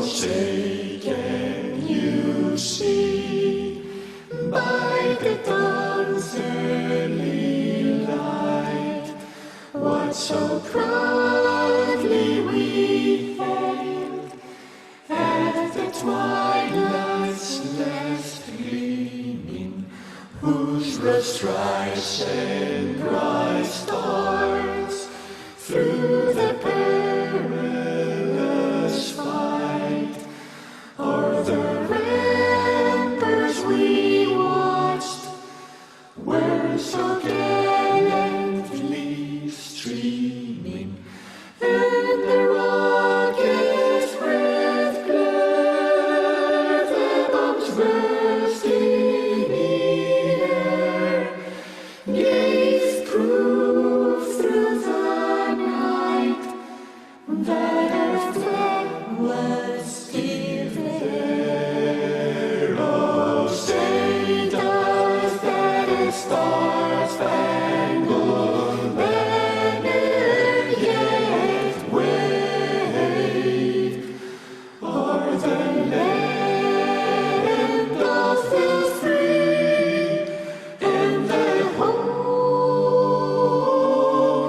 Oh, say, can you see by the dawn's early light what so proudly we hailed at the twilight's last gleaming, whose rough stripes and bright stars through the perilous fight o'er the ramparts we watched were so gallantly streaming, and the rocket's breath blurred the bombs bursting in air, gave proof through the night that our flag was still there. Oh, say does that star-spangled banner yet wave o'er the land of the free and the home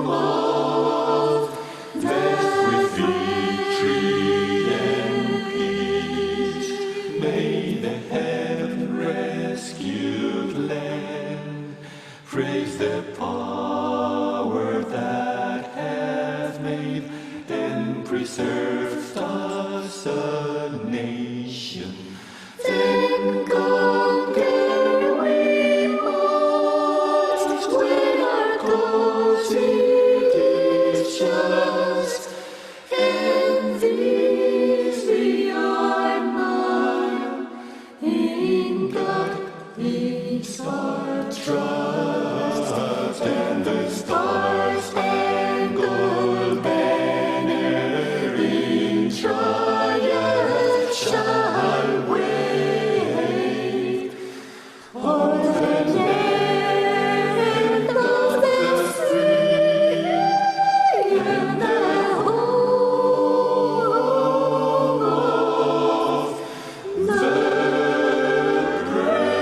of the victory and peace? May the heaven-rescued land praise the power that hath made and preserved us a nation. Then conquer we must when our cause it is just, and this be our motto: in God is our trust, and the star-spangled banner in triumph shall wave o'er the land of the free and the home of the brave.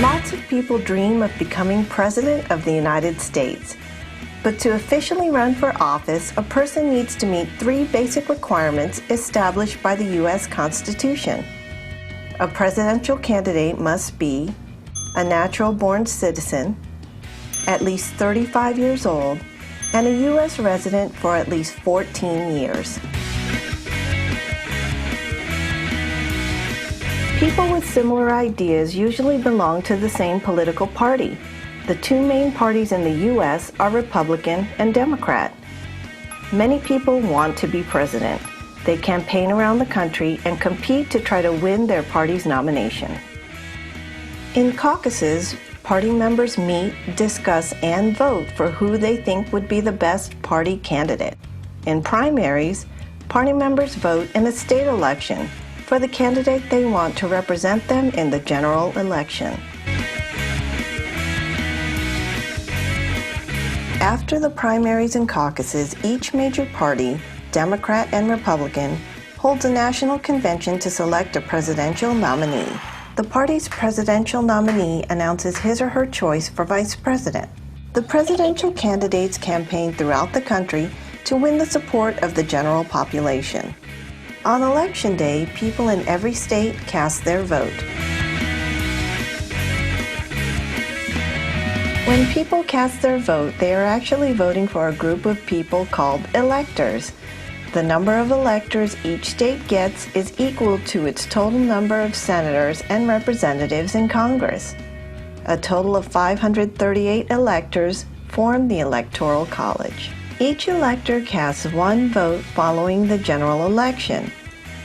Lots of people dream of becoming President of the United States. But to officially run for office, a person needs to meet 3 basic requirements established by the U.S. Constitution. A presidential candidate must be a natural-born citizen, at least 35 years old, and a U.S. resident for at least 14 years. People with similar ideas usually belong to the same political party. The 2 main parties in the U.S. are Republican and Democrat. Many people want to be president. They campaign around the country and compete to try to win their party's nomination. In caucuses, party members meet, discuss, and vote for who they think would be the best party candidate. In primaries, party members vote in a state election for the candidate they want to represent them in the general election. After the primaries and caucuses, each major party, Democrat and Republican, holds a national convention to select a presidential nominee. The party's presidential nominee announces his or her choice for vice president. The presidential candidates campaign throughout the country to win the support of the general population. On Election Day, people in every state cast their vote. When people cast their vote, they are actually voting for a group of people called electors. The number of electors each state gets is equal to its total number of senators and representatives in Congress. A total of 538 electors form the Electoral College. Each elector casts one vote following the general election.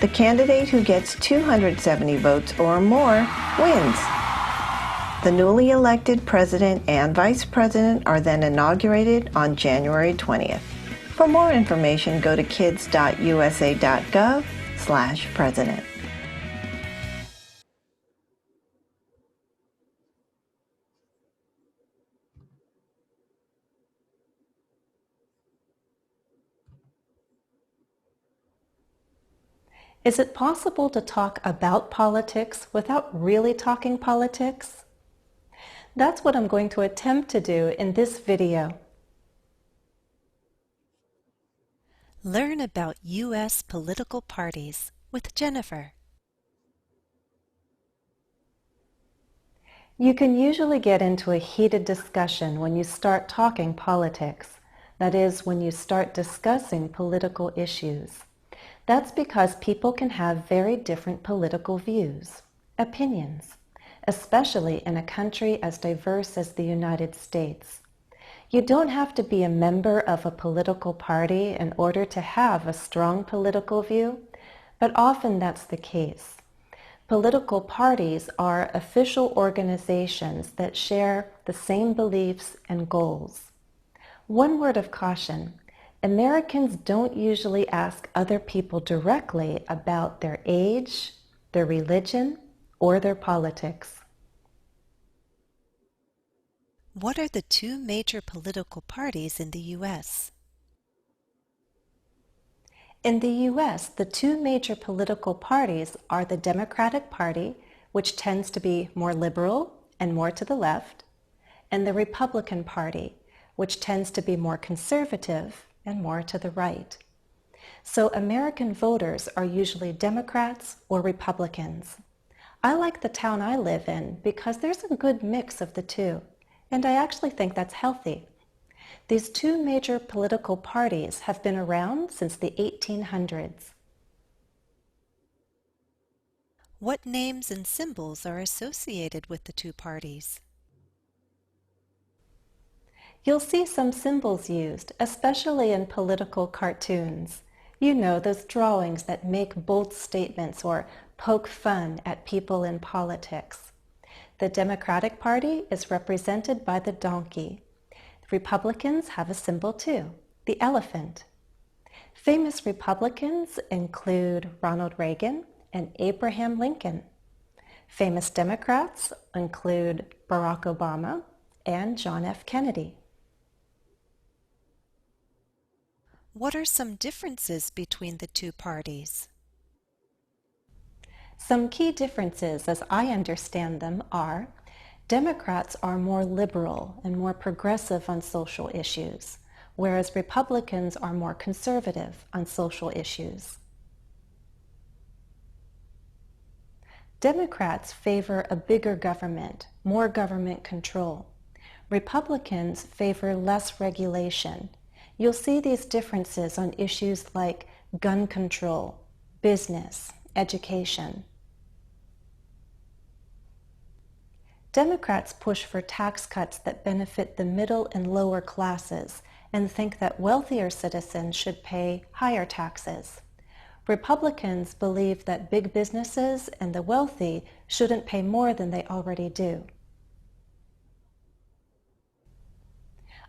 The candidate who gets 270 votes or more wins. The newly elected president and vice president are then inaugurated on January 20th. For more information, go to kids.usa.gov/president. Is it possible to talk about politics without really talking politics? That's what I'm going to attempt to do in this video. Learn about U.S. political parties with Jennifer. You can usually get into a heated discussion when you start talking politics. That is, when you start discussing political issues. That's because people can have very different political views, opinions, especially in a country as diverse as the United States. You don't have to be a member of a political party in order to have a strong political view, but often that's the case. Political parties are official organizations that share the same beliefs and goals. One word of caution: Americans don't usually ask other people directly about their age, their religion, or their politics. What are the two major political parties in the U.S.? In the U.S., the two major political parties are the Democratic Party, which tends to be more liberal and more to the left, and the Republican Party, which tends to be more conservative and more to the right. So American voters are usually Democrats or Republicans. I like the town I live in because there's a good mix of the two, and I actually think that's healthy. These two major political parties have been around since the 1800s. What names and symbols are associated with the two parties? You'll see some symbols used, especially in political cartoons. You know, those drawings that make bold statements or poke fun at people in politics. The Democratic Party is represented by the donkey. Republicans have a symbol too, the elephant. Famous Republicans include Ronald Reagan and Abraham Lincoln. Famous Democrats include Barack Obama and John F. Kennedy. What are some differences between the two parties? Some key differences, as I understand them, are Democrats are more liberal and more progressive on social issues, whereas Republicans are more conservative on social issues. Democrats favor a bigger government, more government control. Republicans favor less regulation. You'll see these differences on issues like gun control, business, education. Democrats push for tax cuts that benefit the middle and lower classes and think that wealthier citizens should pay higher taxes. Republicans believe that big businesses and the wealthy shouldn't pay more than they already do.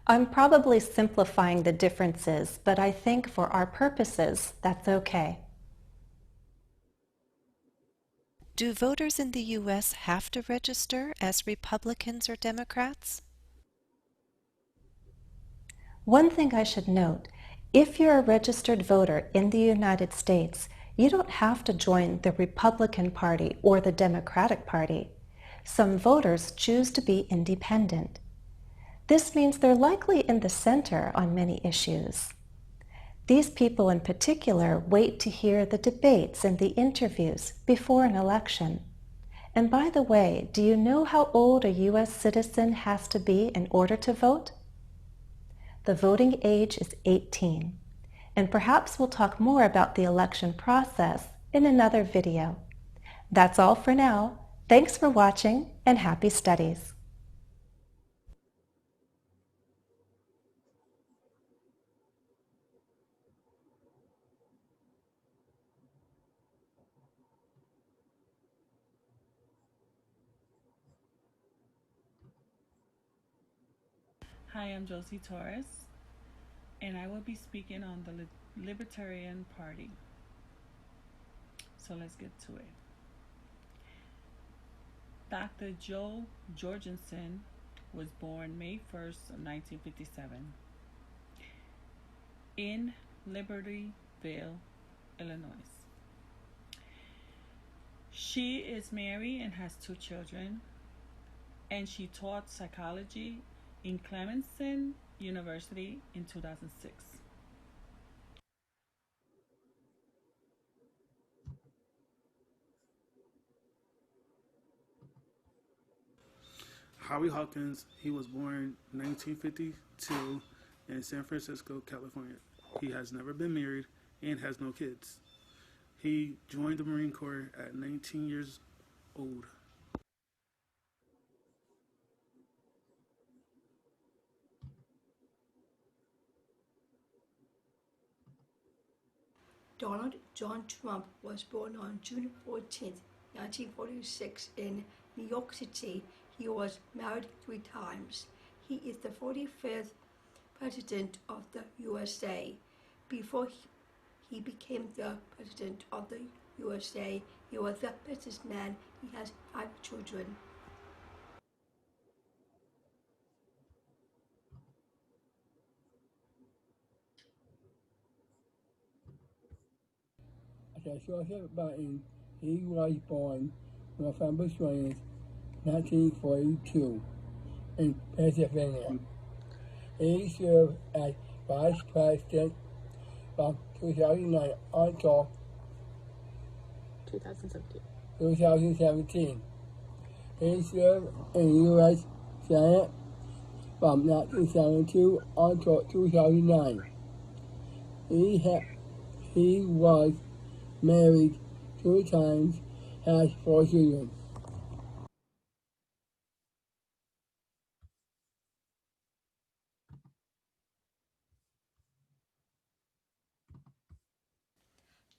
I'm probably simplifying the differences, but I think for our purposes, that's okay. Do voters in the U.S. have to register as Republicans or Democrats? One thing I should note, if you're a registered voter in the United States, you don't have to join the Republican Party or the Democratic Party. Some voters choose to be independent. This means they're likely in the center on many issues. These people in particular wait to hear the debates and the interviews before an election. And by the way, do you know how old a U.S. citizen has to be in order to vote? The voting age is 18. And perhaps we'll talk more about the election process in another video. That's all for now. Thanks for watching and happy studies. Hi, I'm Josie Torres, and I will be speaking on the Libertarian Party. So let's get to it. Dr. Joe Jorgensen was born May 1st of 1957 in Libertyville, Illinois. She is married and has 2 children, and she taught psychology in Clemson University in 2006. Howie Hawkins, he was born 1952 in San Francisco, California. He has never been married and has no kids. He joined the Marine Corps at 19 years old. Donald John Trump was born on June 14, 1946 in New York City. He was married 3 times. He is the 45th President of the USA. Before he became the President of the USA, he was a businessman. He has 5 children. Natasha Button, he was born November 20th, 1942 in Pennsylvania. He served as Vice President from 2009 until 2017. He served in the U.S. Senate from 1972 until 2009. He was married 2 times, has 4 children.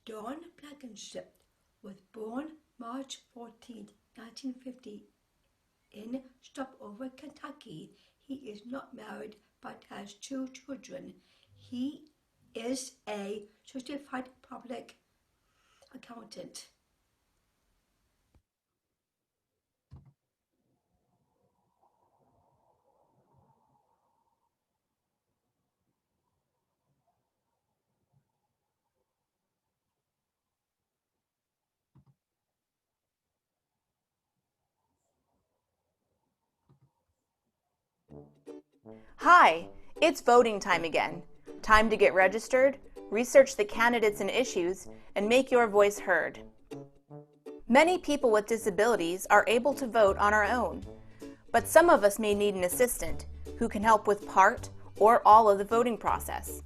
Don Blankenship was born March 14, 1950 in Stopover, Kentucky. He is not married but has 2 children. He is a certified public accountant. Hi, it's voting time again. Time to get registered, research the candidates and issues, and make your voice heard. Many people with disabilities are able to vote on our own, but some of us may need an assistant who can help with part or all of the voting process.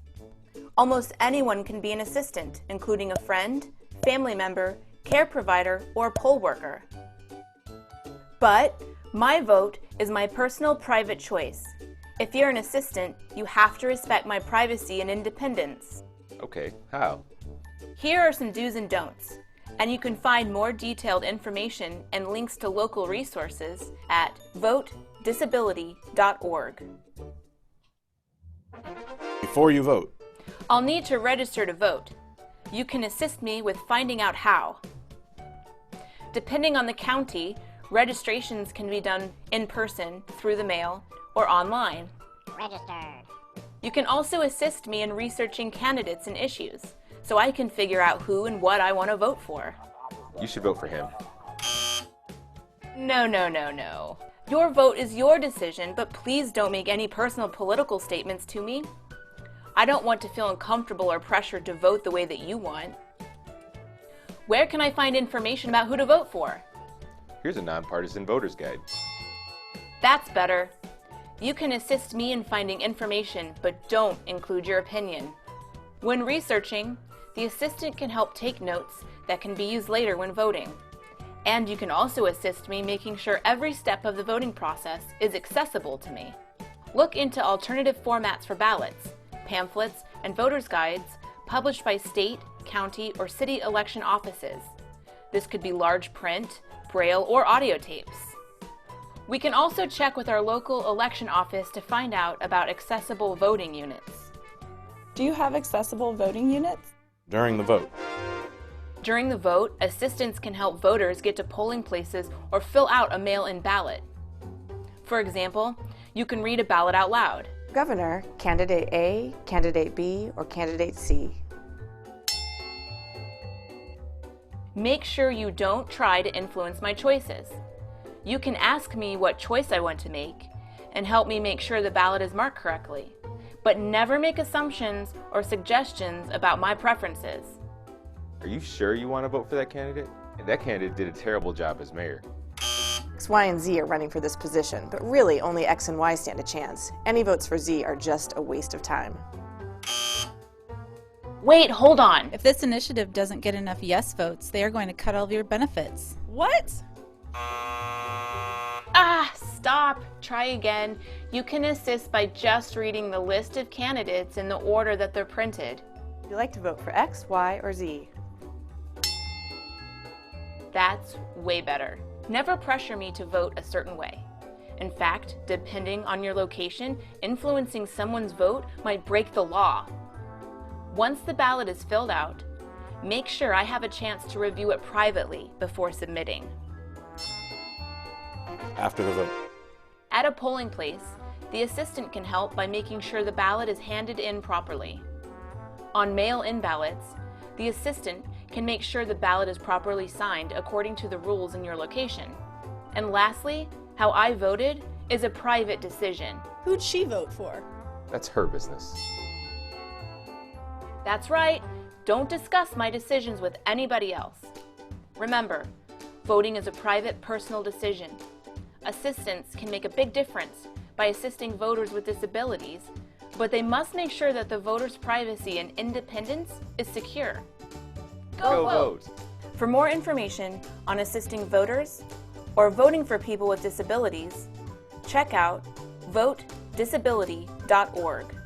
Almost anyone can be an assistant, including a friend, family member, care provider, or poll worker. But my vote is my personal private choice. If you're an assistant, you have to respect my privacy and independence. Okay, how? Here are some do's and don'ts, and you can find more detailed information and links to local resources at votedisability.org. Before you vote, I'll need to register to vote. You can assist me with finding out how. Depending on the county, registrations can be done in person, through the mail, or online. Registered. You can also assist me in researching candidates and issues, so I can figure out who and what I want to vote for. you should vote for him. No. Your vote is your decision, but please don't make any personal political statements to me. I don't want to feel uncomfortable or pressured to vote the way that you want. Where can I find information about who to vote for? Here's a nonpartisan voter's guide. That's better. You can assist me in finding information, but don't include your opinion. When researching, the assistant can help take notes that can be used later when voting. And you can also assist me making sure every step of the voting process is accessible to me. Look into alternative formats for ballots, pamphlets, and voters' guides published by state, county, or city election offices. This could be large print, braille, or audio tapes. We can also check with our local election office to find out about accessible voting units. Do you have accessible voting units? During the vote. During the vote, assistants can help voters get to polling places or fill out a mail-in ballot. For example, you can read a ballot out loud. Governor, Candidate A, Candidate B, or Candidate C. Make sure you don't try to influence my choices. You can ask me what choice I want to make and help me make sure the ballot is marked correctly, but never make assumptions or suggestions about my preferences. Are you sure you want to vote for that candidate? That candidate did a terrible job as mayor. X, Y, and Z are running for this position, but really only X and Y stand a chance. Any votes for Z are just a waste of time. Wait, hold on. If this initiative doesn't get enough yes votes, they are going to cut all of your benefits. What? Stop. Try again. You can assist by just reading the list of candidates in the order that they're printed. Would you like to vote for X, Y, or Z? That's way better. Never pressure me to vote a certain way. In fact, depending on your location, influencing someone's vote might break the law. Once the ballot is filled out, make sure I have a chance to review it privately before submitting. After the vote. At a polling place, the assistant can help by making sure the ballot is handed in properly. On mail-in ballots, the assistant can make sure the ballot is properly signed according to the rules in your location. And lastly, how I voted is a private decision. Who'd she vote for? That's her business. That's right. Don't discuss my decisions with anybody else. Remember, voting is a private, personal decision. Assistants can make a big difference by assisting voters with disabilities, but they must make sure that the voter's privacy and independence is secure. Go vote! For more information on assisting voters or voting for people with disabilities, check out votedisability.org.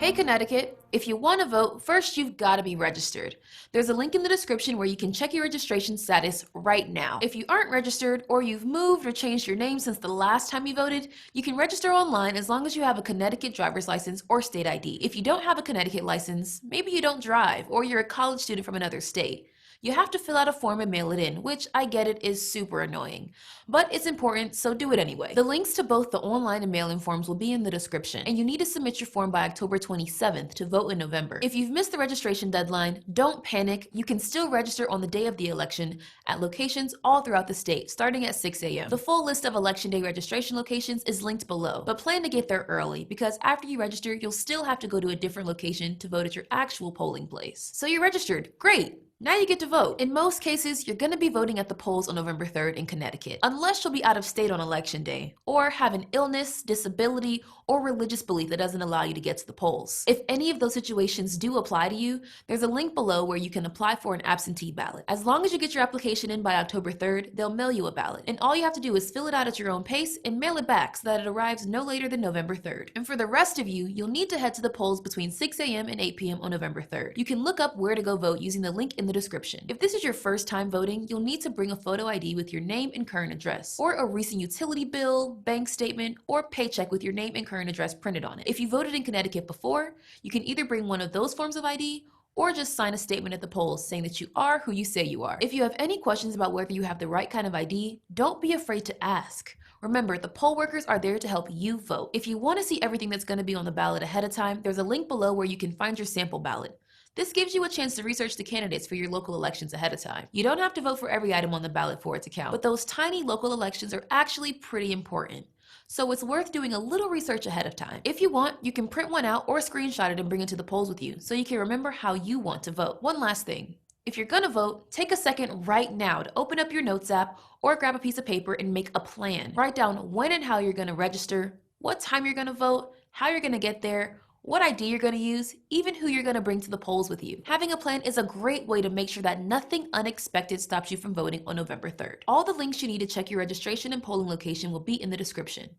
Hey Connecticut, if you want to vote, first you've got to be registered. There's a link in the description where you can check your registration status right now. If you aren't registered or you've moved or changed your name since the last time you voted, you can register online as long as you have a Connecticut driver's license or state ID. If you don't have a Connecticut license, maybe you don't drive or you're a college student from another state, you have to fill out a form and mail it in, which I get it is super annoying. But it's important, so do it anyway. The links to both the online and mail-in forms will be in the description, and you need to submit your form by October 27th to vote in November. If you've missed the registration deadline, don't panic. You can still register on the day of the election at locations all throughout the state, starting at 6 a.m. The full list of Election Day registration locations is linked below, but plan to get there early because after you register, you'll still have to go to a different location to vote at your actual polling place. So you're registered. Great! Now you get to vote. In most cases, you're going to be voting at the polls on November 3rd in Connecticut, unless you'll be out of state on election day, or have an illness, disability, or religious belief that doesn't allow you to get to the polls. If any of those situations do apply to you, there's a link below where you can apply for an absentee ballot. As long as you get your application in by October 3rd, they'll mail you a ballot, and all you have to do is fill it out at your own pace and mail it back so that it arrives no later than November 3rd. And for the rest of you, you'll need to head to the polls between 6 a.m. and 8 p.m. on November 3rd. You can look up where to go vote using the link in the description. If this is your first time voting, you'll need to bring a photo ID with your name and current address, or a recent utility bill, bank statement, or paycheck with your name and current address printed on it. If you voted in Connecticut before, you can either bring one of those forms of ID or just sign a statement at the polls saying that you are who you say you are. If you have any questions about whether you have the right kind of ID, don't be afraid to ask. Remember, the poll workers are there to help you vote. If you want to see everything that's going to be on the ballot ahead of time, there's a link below where you can find your sample ballot. This gives you a chance to research the candidates for your local elections ahead of time. You don't have to vote for every item on the ballot for it to count, but those tiny local elections are actually pretty important. So it's worth doing a little research ahead of time. If you want, you can print one out or screenshot it and bring it to the polls with you so you can remember how you want to vote. One last thing. If you're gonna vote, take a second right now to open up your notes app or grab a piece of paper and make a plan. Write down when and how you're gonna register, what time you're gonna vote, how you're gonna get there, what ID you're going to use, even who you're going to bring to the polls with you. Having a plan is a great way to make sure that nothing unexpected stops you from voting on November 3rd. All the links you need to check your registration and polling location will be in the description.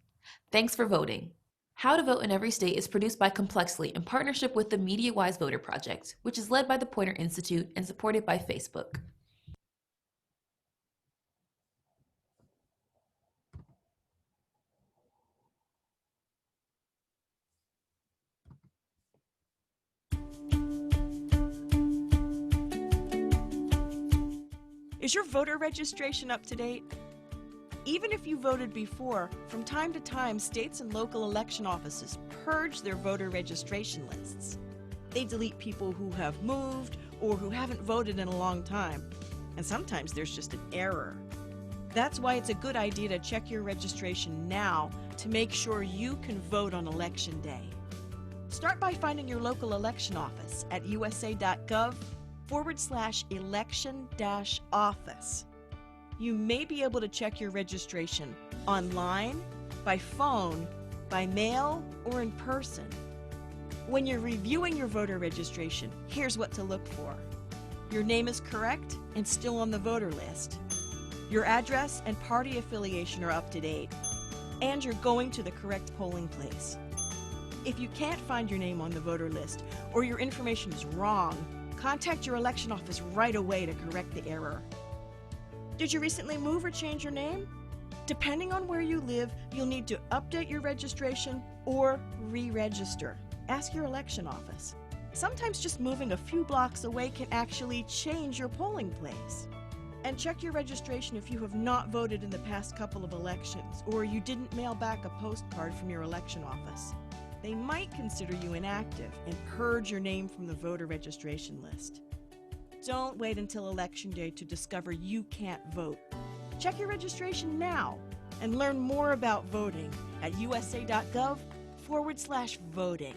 Thanks for voting. How to Vote in Every State is produced by Complexly in partnership with the MediaWise Voter Project, which is led by the Poynter Institute and supported by Facebook. Is your voter registration up to date? Even if you voted before, from time to time, states and local election offices purge their voter registration lists. They delete people who have moved or who haven't voted in a long time, and sometimes there's just an error. That's why it's a good idea to check your registration now to make sure you can vote on Election Day. Start by finding your local election office at usa.gov/election-office. You may be able to check your registration online, by phone, by mail, or in person. When you're reviewing your voter registration, here's what to look for. Your name is correct and still on the voter list. Your address and party affiliation are up to date, and you're going to the correct polling place. If you can't find your name on the voter list or your information is wrong, contact your election office right away to correct the error. Did you recently move or change your name? Depending on where you live, you'll need to update your registration or re-register. Ask your election office. Sometimes just moving a few blocks away can actually change your polling place. And check your registration if you have not voted in the past couple of elections or you didn't mail back a postcard from your election office. They might consider you inactive and purge your name from the voter registration list. Don't wait until Election Day to discover you can't vote. Check your registration now and learn more about voting at usa.gov/voting.